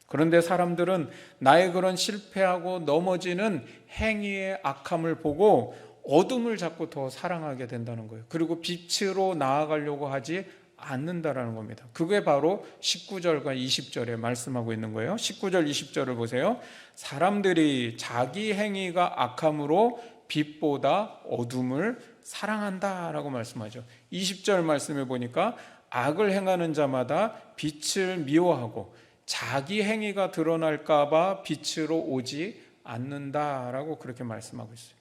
그런데 사람들은 나의 그런 실패하고 넘어지는 행위의 악함을 보고 어둠을 자꾸 더 사랑하게 된다는 거예요. 그리고 빛으로 나아가려고 하지 않는다라는 겁니다. 그게 바로 19절과 20절에 말씀하고 있는 거예요. 19절 20절을 보세요. 사람들이 자기 행위가 악함으로 빛보다 어둠을 사랑한다라고 말씀하죠. 20절 말씀에 보니까 악을 행하는 자마다 빛을 미워하고 자기 행위가 드러날까 봐 빛으로 오지 않는다라고 그렇게 말씀하고 있어요.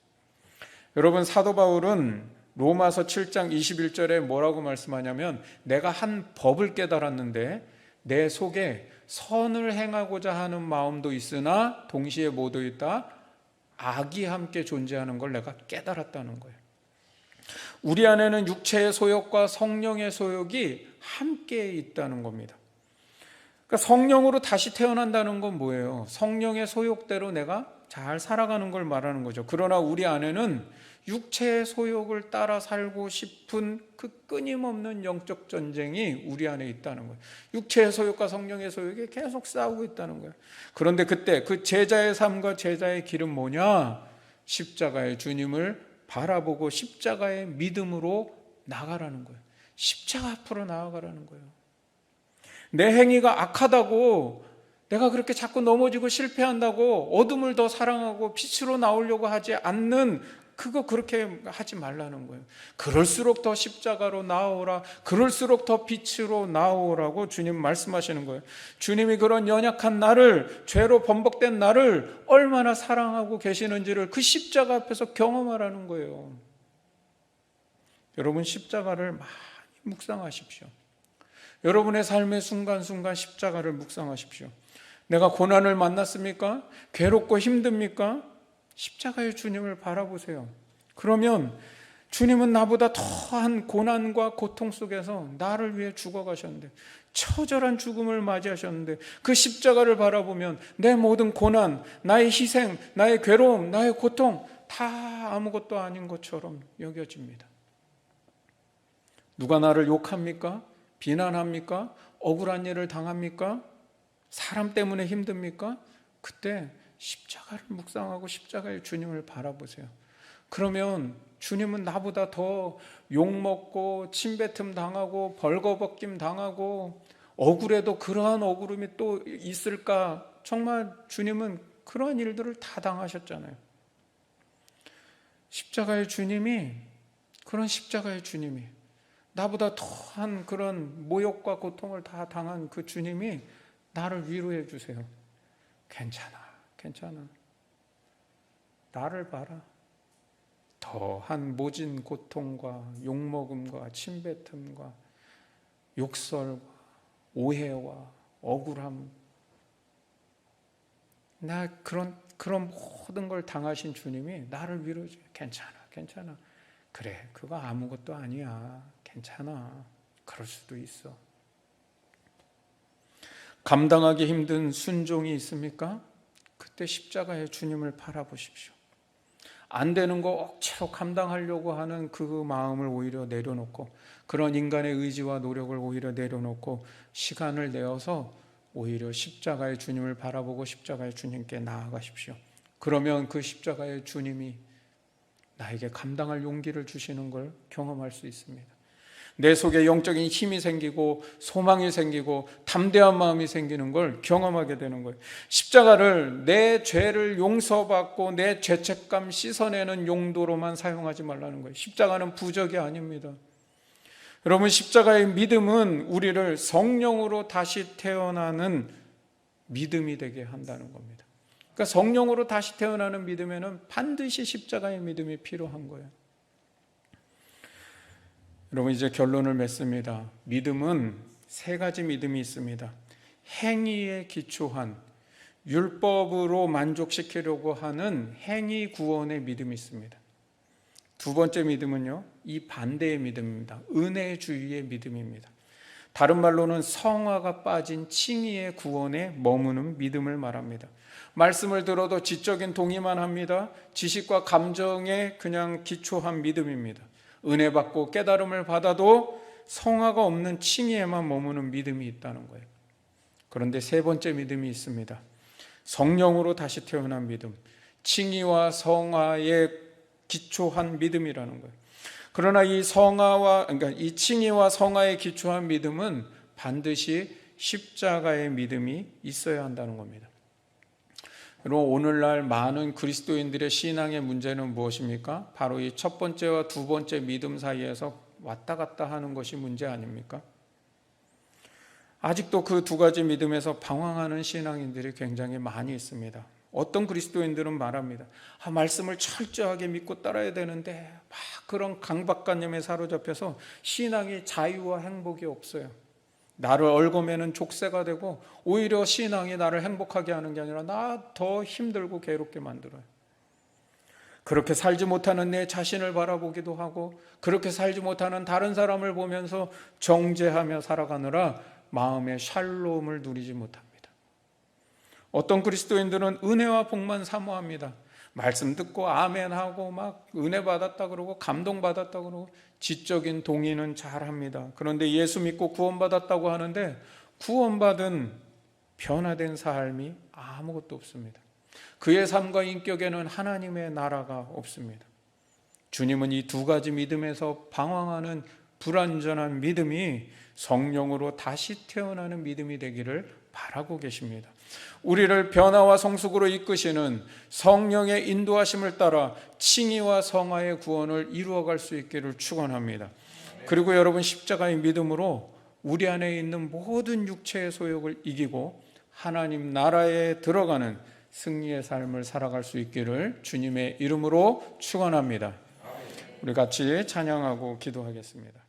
여러분, 사도 바울은 로마서 7장 21절에 뭐라고 말씀하냐면 내가 한 법을 깨달았는데 내 속에 선을 행하고자 하는 마음도 있으나 동시에 뭐도 있다? 악이 함께 존재하는 걸 내가 깨달았다는 거예요. 우리 안에는 육체의 소욕과 성령의 소욕이 함께 있다는 겁니다. 그러니까 성령으로 다시 태어난다는 건 뭐예요? 성령의 소욕대로 내가 잘 살아가는 걸 말하는 거죠. 그러나 우리 안에는 육체의 소욕을 따라 살고 싶은 그 끊임없는 영적 전쟁이 우리 안에 있다는 거예요. 육체의 소욕과 성령의 소욕이 계속 싸우고 있다는 거예요. 그런데 그때 그 제자의 삶과 제자의 길은 뭐냐? 십자가의 주님을 바라보고 십자가의 믿음으로 나가라는 거예요. 십자가 앞으로 나아가라는 거예요. 내 행위가 악하다고 내가 그렇게 자꾸 넘어지고 실패한다고 어둠을 더 사랑하고 빛으로 나오려고 하지 않는 그거 그렇게 하지 말라는 거예요. 그럴수록 더 십자가로 나오라, 그럴수록 더 빛으로 나오라고 주님 말씀하시는 거예요. 주님이 그런 연약한 나를, 죄로 번복된 나를 얼마나 사랑하고 계시는지를 그 십자가 앞에서 경험하라는 거예요. 여러분, 십자가를 많이 묵상하십시오. 여러분의 삶의 순간순간 십자가를 묵상하십시오. 내가 고난을 만났습니까? 괴롭고 힘듭니까? 십자가의 주님을 바라보세요. 그러면 주님은 나보다 더한 고난과 고통 속에서 나를 위해 죽어가셨는데, 처절한 죽음을 맞이하셨는데, 그 십자가를 바라보면 내 모든 고난, 나의 희생, 나의 괴로움, 나의 고통 다 아무것도 아닌 것처럼 여겨집니다. 누가 나를 욕합니까? 비난합니까? 억울한 일을 당합니까? 사람 때문에 힘듭니까? 그때 십자가를 묵상하고 십자가의 주님을 바라보세요. 그러면 주님은 나보다 더 욕먹고 침뱉음 당하고 벌거벗김 당하고 억울해도 그러한 억울함이 또 있을까? 정말 주님은 그러한 일들을 다 당하셨잖아요. 십자가의 주님이, 그런 십자가의 주님이, 나보다 더한 그런 모욕과 고통을 다 당한 그 주님이 나를 위로해 주세요. 괜찮아. 나를 봐라. 더한 모진 고통과 욕먹음과 침뱉음과 욕설과 오해와 억울함, 나 그런 모든 걸 당하신 주님이 나를 위로해 줘요. 괜찮아. 그래, 그거 아무것도 아니야. 괜찮아. 그럴 수도 있어. 감당하기 힘든 순종이 있습니까? 그때 십자가의 주님을 바라보십시오. 안 되는 거 억지로 감당하려고 하는 그 마음을 오히려 내려놓고, 그런 인간의 의지와 노력을 오히려 내려놓고 시간을 내어서 오히려 십자가의 주님을 바라보고 십자가의 주님께 나아가십시오. 그러면 그 십자가의 주님이 나에게 감당할 용기를 주시는 걸 경험할 수 있습니다. 내 속에 영적인 힘이 생기고 소망이 생기고 담대한 마음이 생기는 걸 경험하게 되는 거예요. 십자가를 내 죄를 용서받고 내 죄책감 씻어내는 용도로만 사용하지 말라는 거예요. 십자가는 부적이 아닙니다. 여러분, 십자가의 믿음은 우리를 성령으로 다시 태어나는 믿음이 되게 한다는 겁니다. 그러니까 성령으로 다시 태어나는 믿음에는 반드시 십자가의 믿음이 필요한 거예요. 여러분, 이제 결론을 맺습니다. 믿음은 세 가지 믿음이 있습니다. 행위에 기초한, 율법으로 만족시키려고 하는 행위 구원의 믿음이 있습니다. 두 번째 믿음은요, 이 반대의 믿음입니다. 은혜주의의 믿음입니다. 다른 말로는 성화가 빠진 칭의의 구원에 머무는 믿음을 말합니다. 말씀을 들어도 지적인 동의만 합니다. 지식과 감정에 그냥 기초한 믿음입니다. 은혜 받고 깨달음을 받아도 성화가 없는 칭의에만 머무는 믿음이 있다는 거예요. 그런데 세 번째 믿음이 있습니다. 성령으로 다시 태어난 믿음, 칭의와 성화에 기초한 믿음이라는 거예요. 그러나 이 칭의와 성화에 기초한 믿음은 반드시 십자가의 믿음이 있어야 한다는 겁니다. 그리고 오늘날 많은 그리스도인들의 신앙의 문제는 무엇입니까? 바로 이 첫 번째와 두 번째 믿음 사이에서 왔다 갔다 하는 것이 문제 아닙니까? 아직도 그 두 가지 믿음에서 방황하는 신앙인들이 굉장히 많이 있습니다. 어떤 그리스도인들은 말합니다. 말씀을 철저하게 믿고 따라야 되는데 막 그런 강박관념에 사로잡혀서 신앙이 자유와 행복이 없어요. 나를 얽어매는 족쇄가 되고 오히려 신앙이 나를 행복하게 하는 게 아니라 나 더 힘들고 괴롭게 만들어요. 그렇게 살지 못하는 내 자신을 바라보기도 하고, 그렇게 살지 못하는 다른 사람을 보면서 정죄하며 살아가느라 마음의 샬롬을 누리지 못합니다. 어떤 그리스도인들은 은혜와 복만 사모합니다. 말씀 듣고 아멘하고 막 은혜 받았다 그러고 감동 받았다 그러고 지적인 동의는 잘합니다. 그런데 예수 믿고 구원받았다고 하는데 구원받은 변화된 삶이 아무것도 없습니다. 그의 삶과 인격에는 하나님의 나라가 없습니다. 주님은 이 두 가지 믿음에서 방황하는 불완전한 믿음이 성령으로 다시 태어나는 믿음이 되기를 바라고 계십니다. 우리를 변화와 성숙으로 이끄시는 성령의 인도하심을 따라 칭의와 성화의 구원을 이루어갈 수 있기를 축원합니다. 그리고 여러분, 십자가의 믿음으로 우리 안에 있는 모든 육체의 소욕을 이기고 하나님 나라에 들어가는 승리의 삶을 살아갈 수 있기를 주님의 이름으로 축원합니다. 우리 같이 찬양하고 기도하겠습니다.